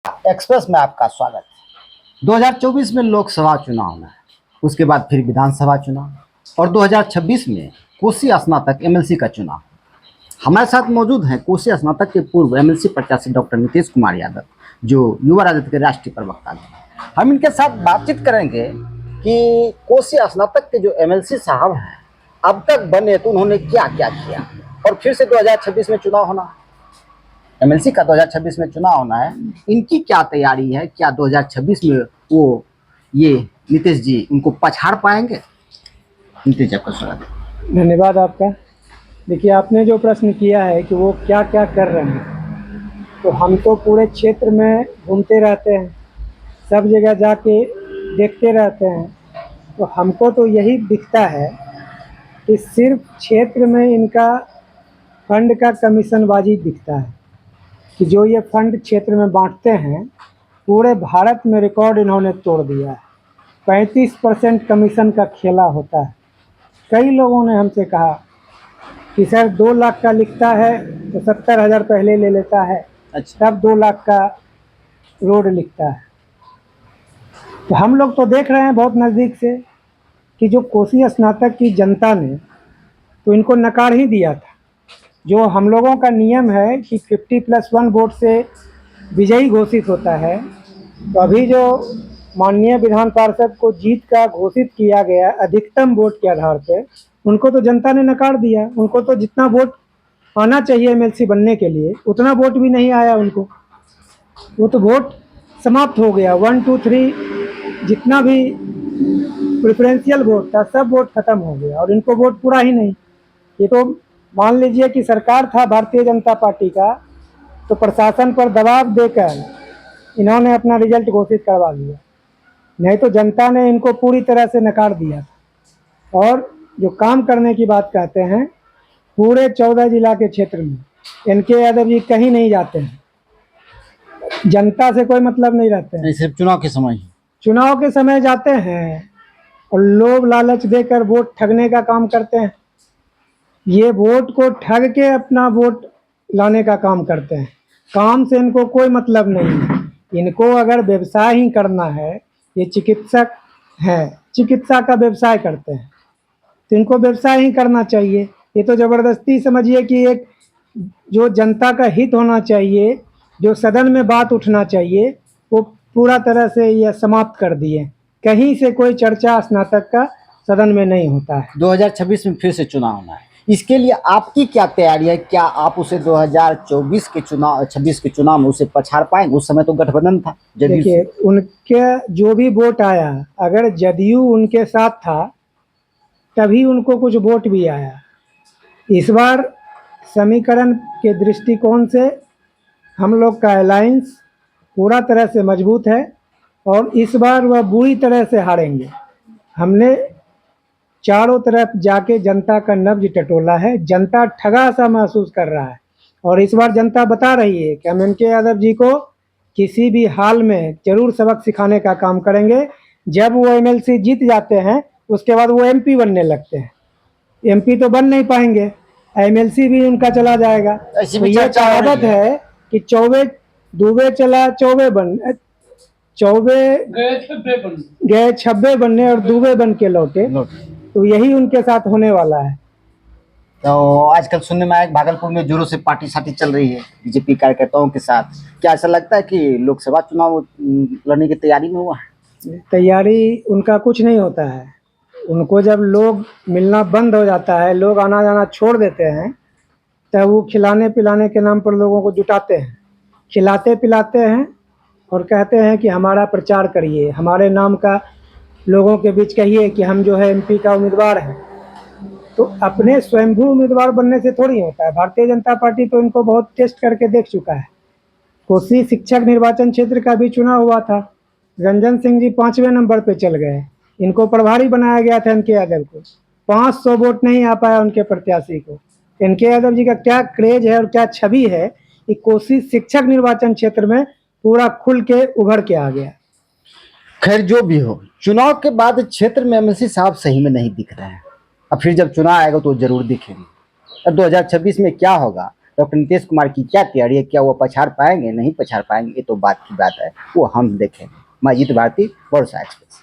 Express में आपका स्वागत है। 2024 में लोकसभा चुनाव होना है, उसके बाद फिर विधानसभा चुनाव और 2026 में कोसी स्नातक एमएलसी का चुनाव। हमारे साथ मौजूद हैं कोसी स्नातक के पूर्व एमएलसी प्रत्याशी डॉक्टर नीतीश कुमार यादव, जो युवा राजद के राष्ट्रीय प्रवक्ता हैं। हम इनके साथ बातचीत करेंगे कि कोसी स्नातक के जो एमएलसी साहब हैं, अब तक बने तो उन्होंने क्या क्या किया, और फिर से 2026 में चुनाव होना है, एमएलसी का 2026 में चुनाव होना है, इनकी क्या तैयारी है? क्या 2026 में वो ये नीतीश जी उनको पछाड़ पाएंगे? नीतीश जी, आपका स्वागत है। धन्यवाद आपका। देखिए, आपने जो प्रश्न किया है कि वो क्या क्या कर रहे हैं, तो हम तो पूरे क्षेत्र में घूमते रहते हैं, सब जगह जाके देखते रहते हैं, तो हमको तो यही दिखता है कि सिर्फ क्षेत्र में इनका फंड का कमीशनबाजी दिखता है कि जो ये फंड क्षेत्र में बांटते हैं, पूरे भारत में रिकॉर्ड इन्होंने तोड़ दिया है। 35% कमीशन का खेला होता है। कई लोगों ने हमसे कहा कि सर 2 लाख का लिखता है तो 70,000 पहले ले लेता है, अच्छा, तब 2 लाख का रोड लिखता है। तो हम लोग तो देख रहे हैं बहुत नज़दीक से कि जो कोसी स्नातक की जनता ने तो इनको नकार ही दिया था। जो हम लोगों का नियम है कि 50+1 वोट से विजयी घोषित होता है, तो अभी जो माननीय विधान पार्षद को जीत का घोषित किया गया अधिकतम वोट के आधार पे, उनको तो जनता ने नकार दिया। उनको तो जितना वोट आना चाहिए एमएलसी बनने के लिए उतना वोट भी नहीं आया उनको। वो तो वोट समाप्त हो गया। 1 2 3 जितना भी प्रेफरेंशियल वोट था सब वोट खत्म हो गया और इनको वोट पूरा ही नहीं। ये तो मान लीजिए कि सरकार था भारतीय जनता पार्टी का, तो प्रशासन पर दबाव देकर इन्होंने अपना रिजल्ट घोषित करवा लिया, नहीं तो जनता ने इनको पूरी तरह से नकार दिया था। और जो काम करने की बात कहते हैं, पूरे 14 जिला के क्षेत्र में इनके यादव जी कहीं नहीं जाते हैं, जनता से कोई मतलब नहीं रहते हैं। सिर्फ चुनाव के समय ही? चुनाव के समय जाते हैं और लोभ लालच देकर वोट ठगने का काम करते हैं। ये वोट को ठग के अपना वोट लाने का काम करते हैं। काम से इनको कोई मतलब नहीं है। इनको अगर व्यवसाय ही करना है, ये चिकित्सक हैं, चिकित्सा का व्यवसाय करते हैं, तो इनको व्यवसाय ही करना चाहिए। ये तो ज़बरदस्ती समझिए कि एक जो जनता का हित होना चाहिए, जो सदन में बात उठना चाहिए, वो पूरा तरह से ये समाप्त कर दिए। कहीं से कोई चर्चा स्नातक का सदन में नहीं होता है। 2026 में फिर से चुनाव होना है, इसके लिए आपकी क्या तैयारी है? क्या आप उसे 2024 के चुनाव 26 के चुनाव में उसे पछाड़ पाएंगे? उस समय तो गठबंधन था जदयू से। देखिए, उनके जो भी वोट आया, अगर जदयू उनके साथ था तभी उनको कुछ वोट भी आया। इस बार समीकरण के दृष्टिकोण से हम लोग का अलायंस पूरा तरह से मजबूत है और इस बार वह बुरी तरह से हारेंगे। हमने चारों तरफ जाके जनता का नब्ज टटोला है। जनता ठगा सा महसूस कर रहा है और इस बार जनता बता रही है कि हम एम के यादव जी को किसी भी हाल में जरूर सबक सिखाने का काम करेंगे। जब वो एमएलसी जीत जाते हैं उसके बाद वो एमपी बनने लगते हैं। एमपी तो बन नहीं पाएंगे, एमएलसी भी उनका चला जाएगा। ऐसी तो भी ये चर्चा हो रही कहावत है कि चौबे दूबे चला चौबे बन, चौबे गए छब्बे बनने और दूबे बन के लौटे। तो यही उनके साथ होने वाला है। तो आजकल सुनने में आया कि भागलपुर में जोरों से पार्टी साटी चल रही है बीजेपी कार्यकर्ताओं के साथ। क्या ऐसा लगता है कि लोकसभा चुनाव लड़ने की तैयारी में हुआ है? तैयारी उनका कुछ नहीं होता है। उनको जब लोग मिलना बंद हो जाता है, लोग आना जाना छोड़ देते हैं, तब वो खिलाने पिलाने के नाम पर लोगों को जुटाते हैं, खिलाते पिलाते हैं और कहते हैं कि हमारा प्रचार करिए, हमारे नाम का लोगों के बीच कहिए कि हम जो है एमपी का उम्मीदवार हैं। तो अपने स्वयंभू उम्मीदवार बनने से थोड़ी होता है। भारतीय जनता पार्टी तो इनको बहुत टेस्ट करके देख चुका है। कोसी शिक्षक निर्वाचन क्षेत्र का भी चुनाव हुआ था, रंजन सिंह जी 5वें नंबर पे चल गए। इनको प्रभारी बनाया गया था एनके यादव को, 500 वोट नहीं आ पाया उनके प्रत्याशी को। एनके यादव जी का क्या क्रेज है और क्या छवि है कि कोसी शिक्षक निर्वाचन क्षेत्र में पूरा खुल के उभर के आ गया। खैर, जो भी हो, चुनाव के बाद क्षेत्र में एमएलसी साहब सही में नहीं दिख रहे हैं। अब फिर जब चुनाव आएगा तो जरूर दिखेंगे। अब 2026 में क्या होगा डॉक्टर नीतीश कुमार की क्या तैयारी है, क्या वो पछाड़ पाएंगे नहीं पछाड़ पाएंगे, ये तो बात की बात है, वो हम देखेंगे। मैं अजीत भारती, वर्षा एक्सप्रेस।